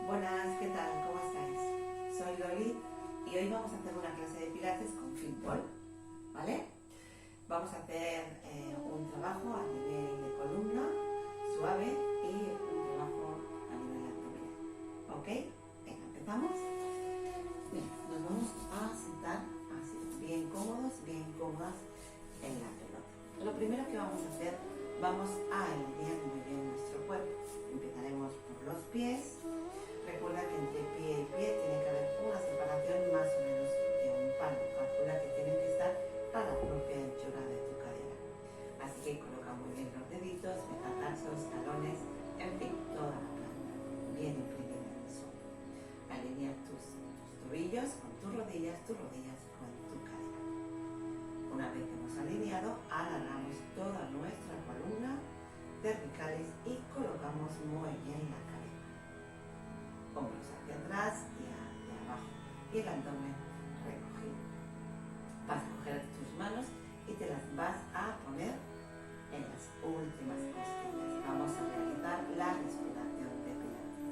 Buenas, ¿qué tal? ¿Cómo estáis? Soy Loli y hoy vamos a hacer una clase de pilates con fitball, ¿vale? Vamos a hacer un trabajo a nivel de columna, suave, y un trabajo a nivel abdominal, ¿ok? Venga, ¿empezamos? Bien, nos vamos a sentar así, bien cómodos, bien cómodas en la pelota. Lo primero que vamos a hacer, vamos a alinear muy bien nuestro cuerpo. Empezaremos por los pies. Recuerda que entre pie y pie tiene que haber una separación más o menos de un palmo. Calcula que tienen que estar a la propia anchura de tu cadera. Así que coloca muy bien los deditos, metatarsos, talones, en fin, toda la planta bien imprimida en el suelo. Alinea tus tobillos con tus rodillas con tu cadera. Una vez que hemos alineado, alargamos toda nuestra columna, cervicales, y colocamos muy bien la cabeza. Hombros hacia atrás y hacia abajo, y el abdomen recogido. Vas a coger tus manos y te las vas a poner en las últimas costillas. Vamos a realizar la respiración de pilates.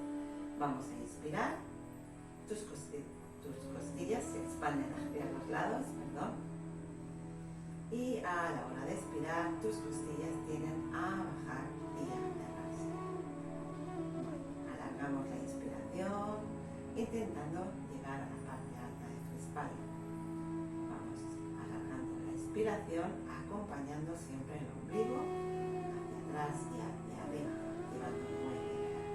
Vamos a inspirar, tus costillas se expanden hacia los lados, y a la hora de expirar, tus costillas tienden a bajar y a cerrarse. Alargamos la inspiración, intentando llegar a la parte alta de tu espalda. Vamos alargando la expiración, acompañando siempre el ombligo hacia atrás y hacia arriba, llevando muy bien el aire.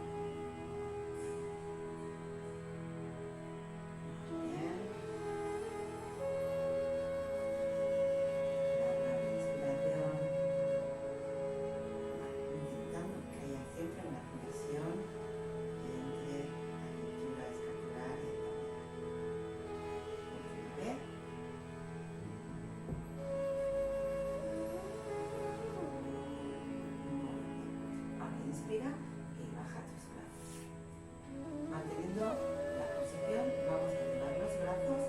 Muy bien. Alarga la inspiración, intentando que haya siempre una conexión entre la cintura escapular y abdominal. Última vez. Muy bien. Ahora inspira y baja tus brazos. Manteniendo la posición, vamos a llevar los brazos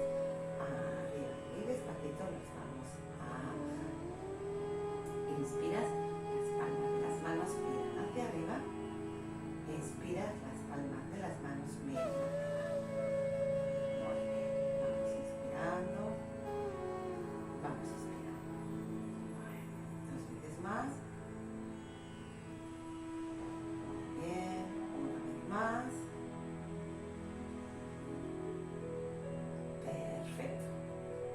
arriba y despacito los vamos a bajar. Inspiras, las palmas de las manos miran hacia arriba. Expiras, las palmas de las manos miran hacia abajo. Muy bien. Vamos inspirando. Vamos expirando. Dos veces más. Muy bien. Una vez más. Perfecto.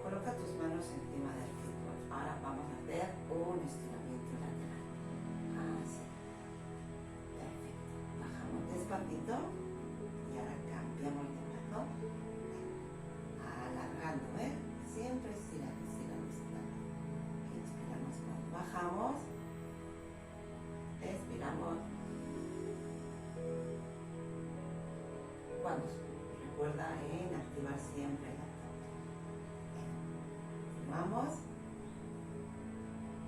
Coloca tus manos encima del fútbol. Ahora vamos a hacer un estiramiento lateral. Así. Perfecto. Bajamos despacito y ahora cambiamos de brazo. Alargando, siempre estirando, estirando, estirando. Inspiramos cuando bajamos. Expiramos cuando subimos. Recuerda en activar siempre el abdomen. Vamos.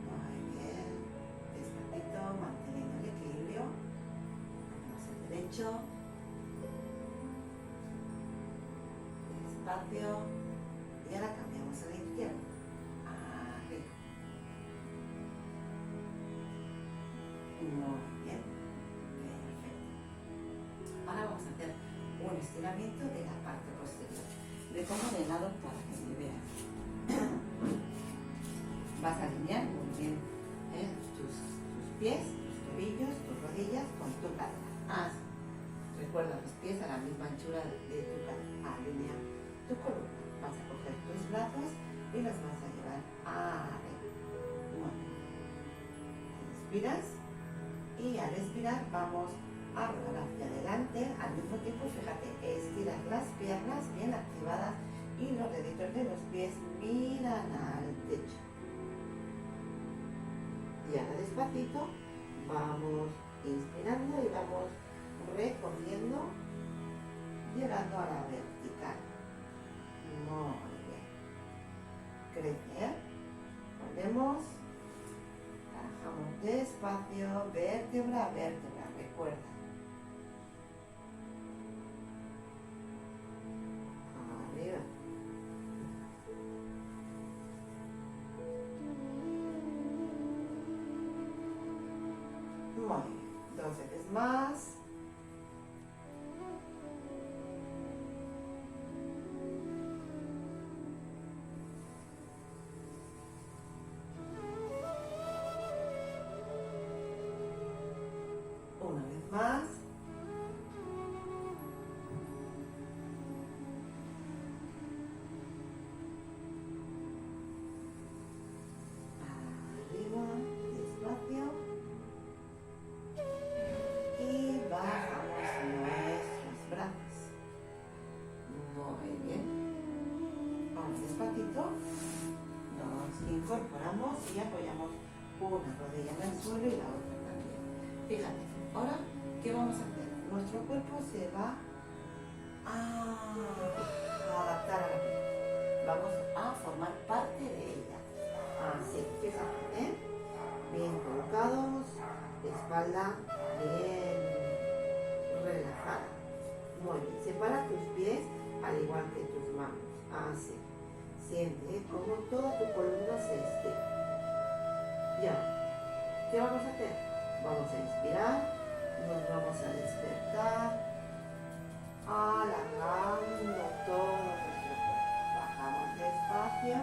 Muy bien. Despacito, manteniendo el equilibrio. Ponemos el derecho. Despacio. Y ahora cambiamos a la izquierda. Arriba. Muy bien. Perfecto. Ahora vamos a hacer un estiramiento de la parte posterior. De como de lado para que me veas. Vas a alinear muy bien tus pies, tus tobillos, tus rodillas con tu cadera. Así. Recuerda los pies a la misma anchura de tu cadera. Alinea tu columna. Vas a coger tus brazos y los vas a llevar arriba. Muy bien. Inspiras y al expirar vamos a rodar hacia adelante. Al mismo tiempo, fíjate, estiras las piernas bien activadas y los deditos de los pies miran al techo. Y ahora despacito vamos inspirando y vamos recorriendo, llegando a la vertical. Muy bien. Crecer. Volvemos. Trabajamos despacio, vértebra a vértebra. Recuerda. Arriba. Muy bien. 2 veces más. y apoyamos una rodilla en el suelo y la otra también. Fíjate, ahora, ¿qué vamos a hacer? Nuestro cuerpo se va a adaptar a la piel. Vamos a formar parte de ella. Así, fíjate, ¿eh? Bien colocados, espalda bien relajada. Muy bien, separa tus pies al igual que tus manos. Así, siente como toda tu columna se estira. Ya, ¿qué vamos a hacer? Vamos a inspirar, nos vamos a despertar, alargando todo nuestro cuerpo. Bajamos despacio.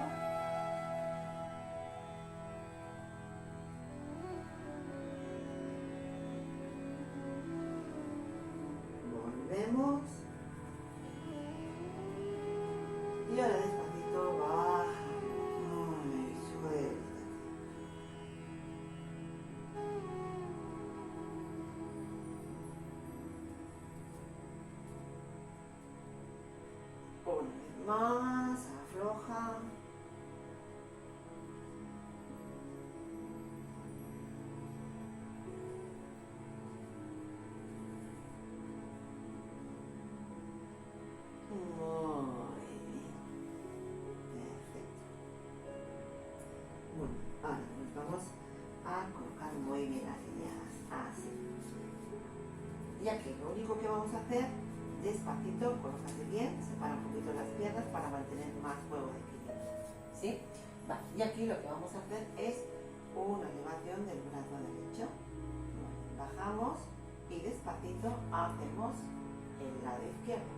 Volvemos. Y ahora despacito baja. Ay, suelta. Una vez más, afloja. Ahora nos vamos a colocar muy bien alineadas, así. Y aquí lo único que vamos a hacer, despacito, colócate bien, separa un poquito las piernas para mantener más juego de equilibrio, ¿sí? Vale. Y aquí lo que vamos a hacer es una elevación del brazo derecho. Bajamos y despacito hacemos el lado izquierdo.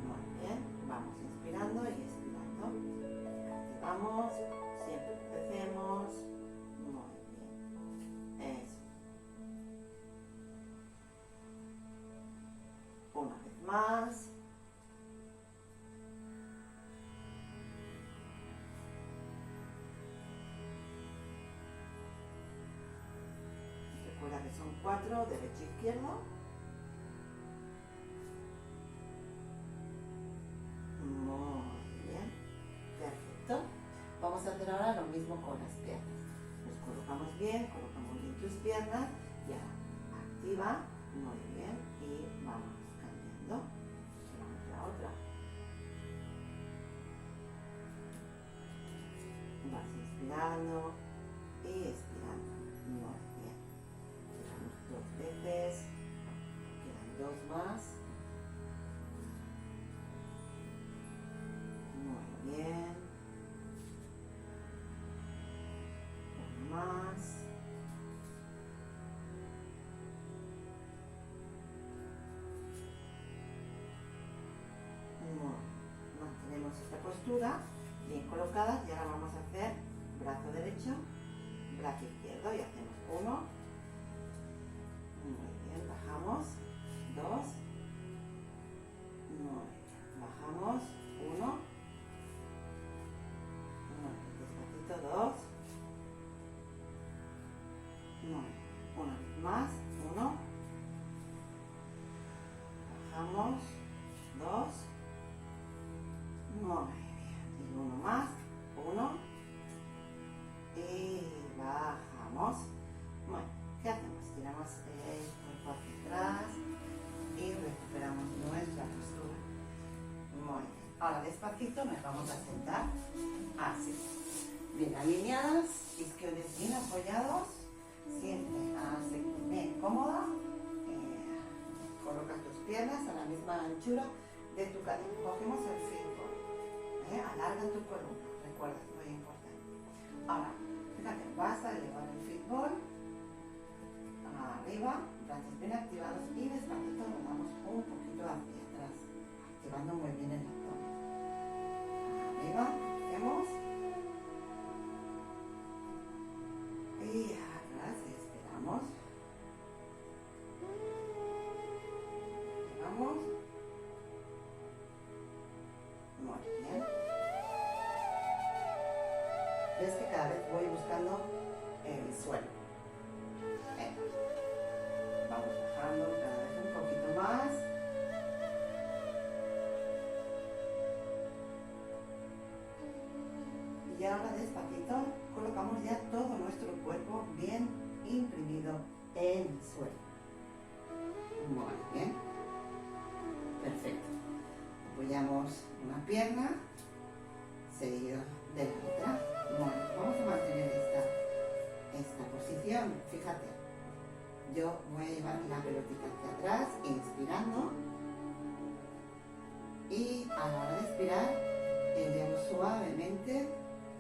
Muy bien, vamos inspirando y expirando. Vamos. Siempre empecemos. Muy bien. Eso. Una vez más. Recuerda que son 4, derecho, izquierdo. Muy bien. Perfecto. Vamos a hacer ahora lo mismo con las piernas. Nos colocamos bien tus piernas, ya activa, muy bien, y vamos cambiando. La otra. Vas inspirando y expirando. Muy bien. Cerramos 2 veces, quedan 2 más. Muy bien. Más. Mantenemos esta postura bien colocada y ahora vamos a hacer brazo derecho, brazo izquierdo y hacemos 1. Muy bien, bajamos 2. Muy bien, bajamos 1. Despacito 2. Una vez más, 1. Bajamos 2. Muy bien. Y 1 más, 1. Y bajamos. Bueno, ¿qué hacemos? Tiramos el cuerpo hacia atrás y recuperamos nuestra postura. Muy bien. Ahora despacito nos vamos a sentar así. Bien alineadas, isquiones bien apoyados. Siempre así, bien cómoda. Colocas tus piernas a la misma anchura de tu cadera. Cogemos el fútbol. Alarga tu columna. Recuerda, es muy importante. Ahora, fíjate, vas a elevar el fútbol arriba, brazos bien activados y despacito nos damos un poquito hacia atrás, activando muy bien el abdomen. Arriba, hacemos. Y atrás, esperamos. Vamos. Muy bien. Ves que cada vez voy buscando el suelo. Vamos bajando cada vez un poquito más. Y ahora despacito. colocamos ya todo nuestro cuerpo bien imprimido en el suelo. Muy bien. Perfecto. Apoyamos una pierna seguido de la otra. Bueno, vamos a mantener esta posición. Fíjate, yo voy a llevar la pelotita hacia atrás, inspirando. Y a la hora de expirar, elevo suavemente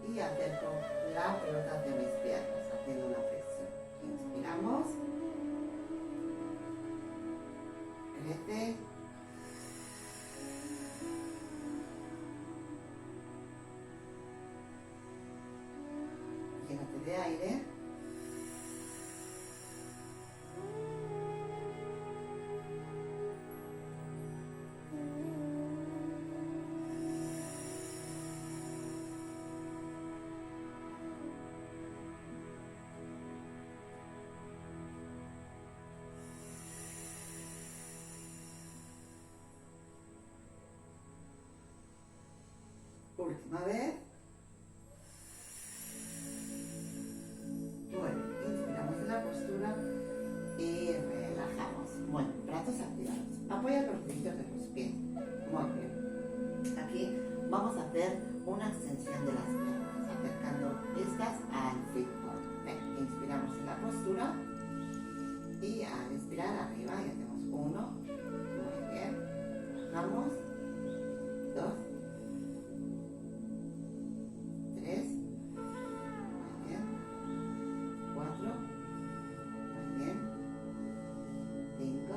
y acerco la pelota hacia mis piernas, haciendo una flexión. Inspiramos. Crece. Llénate de aire. Última vez. Bueno, inspiramos en la postura y relajamos. Bueno, brazos activados. Apoya los deditos de los pies. Muy bien. Aquí vamos a hacer una extensión de las piernas, acercando estas al fitball. Inspiramos en la postura y al expirar arriba y hacemos 1. Muy bien. Bajamos. 2. 3, muy bien, 4, muy bien, 5,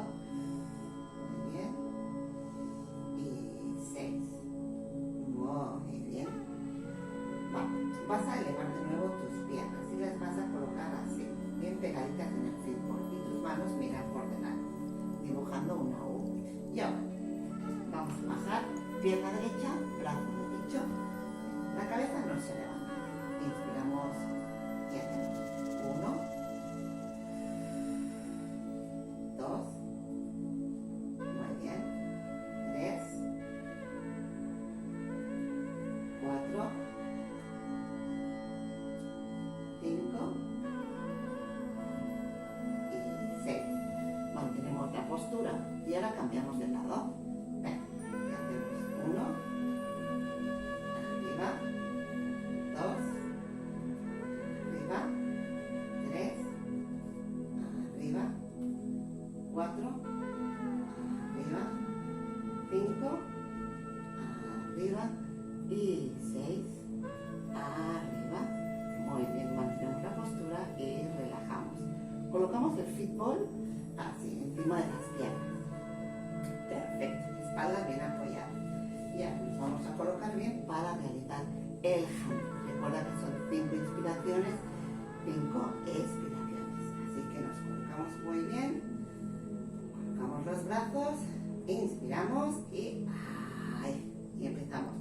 muy bien, y 6, muy bien. Vale, vas a elevar de nuevo tus piernas y las vas a colocar así, bien pegaditas en el fitball, y tus manos miran por delante, dibujando una U. Y ahora, vamos a bajar, pierna derecha, brazo derecho. La cabeza no se levanta. Inspiramos y hacemos 1, 2, muy bien, 3, 4, 5 y 6. Mantenemos la postura y ahora cambiamos de lado. Ven, y hacemos 1. Arriba, 2, arriba, 3, arriba, 4, arriba, 5, arriba y 6, arriba. Muy bien, mantenemos la postura y relajamos. Colocamos el fitball así, encima de las piernas. Perfecto, espalda bien apoyada. Y ahora nos vamos a colocar bien para realizar el handstand. Recuerda que son 5 inspiraciones, 5 expiraciones. Así que nos colocamos muy bien. Colocamos los brazos, inspiramos y empezamos.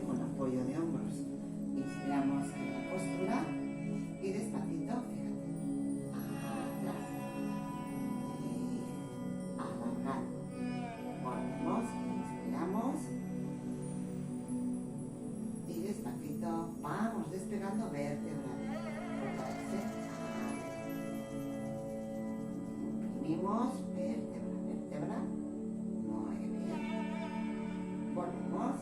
Con apoyo de hombros. Inspiramos en la postura y despacito, fíjate, atrás y alargando. Volvemos, inspiramos y despacito vamos despegando vértebra. Imprimimos vértebra. Muy bien. Volvemos.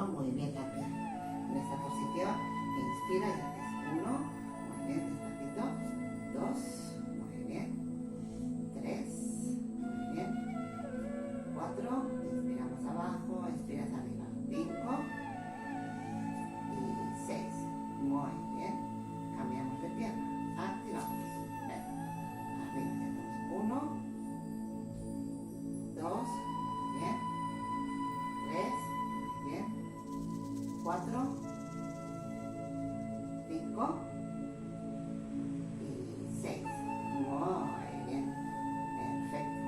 arriba muy bien la pierna. En esta posición, inspira y haces 1, muy bien, despacito, 2, muy bien, 3, muy bien, 4, inspiramos abajo, expiras arriba, 5 y 6, muy bien, cambiamos de pierna, activamos, ven, arriba hacemos 1, 2, bien, 3, bien, 4, 5 y 6. Muy bien, perfecto.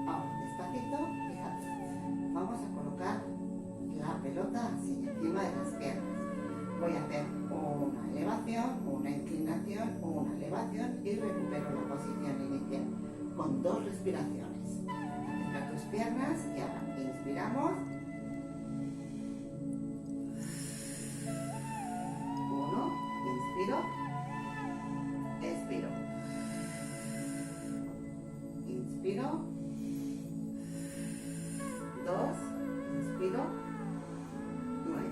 Ahora, despacito, fíjate, vamos a colocar la pelota así encima de las piernas. Voy a hacer una elevación, una inclinación, una elevación y recupero la posición inicial con 2 respiraciones. Acerca tus piernas y ahora inspiramos. 1, inspiro, expiro, inspiro, 2, inspiro, 9,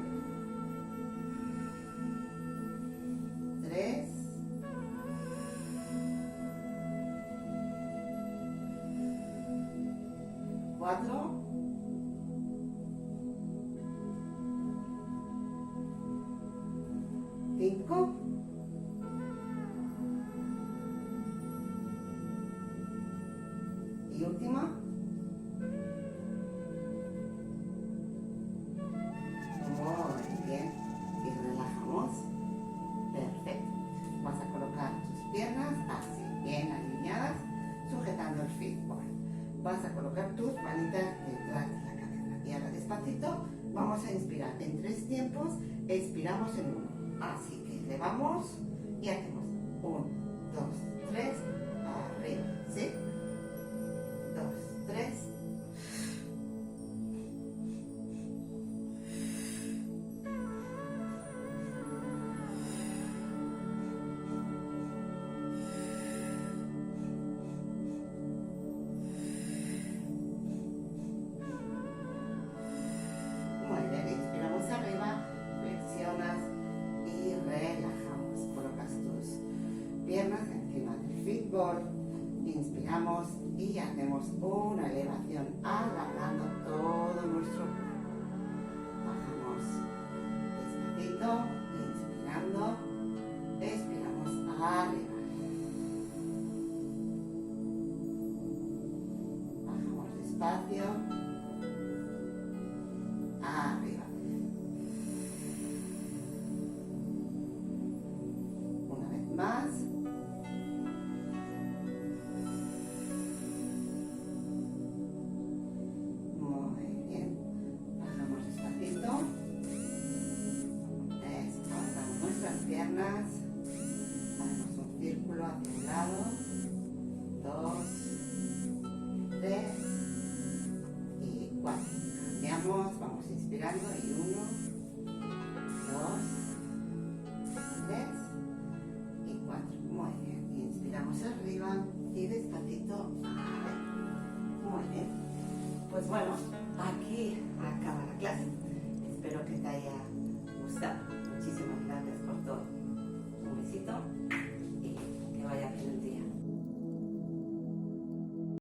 3, 4, 5 y última. Muy bien. Y relajamos. Perfecto. Vas a colocar tus piernas así, bien alineadas, sujetando el fitball. Vas a colocar tus manitas detrás de la cabeza. Y ahora despacito vamos a inspirar en 3 tiempos, expiramos en 1. Así que elevamos y hacemos 1, 2, 3, arriba, ¿sí? 2, 3. Muy bien, inspiramos arriba, flexionas y relajamos. Colocas tus piernas encima del fitball. Inspiramos y hacemos una elevación alargando todo nuestro cuerpo. Bajamos despacito, inspirando, expiramos arriba. Bajamos despacio, arriba. Una vez más. Muy bien. Bajamos despacito. Descansamos nuestras piernas. Hacemos un círculo hacia un lado. 2, 3 y 4. Cambiamos, vamos inspirando y 1, 2, 3 y 4. Muy bien. Inspiramos arriba y despacito arriba. Muy bien. Pues bueno, aquí acaba la clase. Espero que te haya gustado. Muchísimas gracias por todo. Un besito y que vaya bien el día.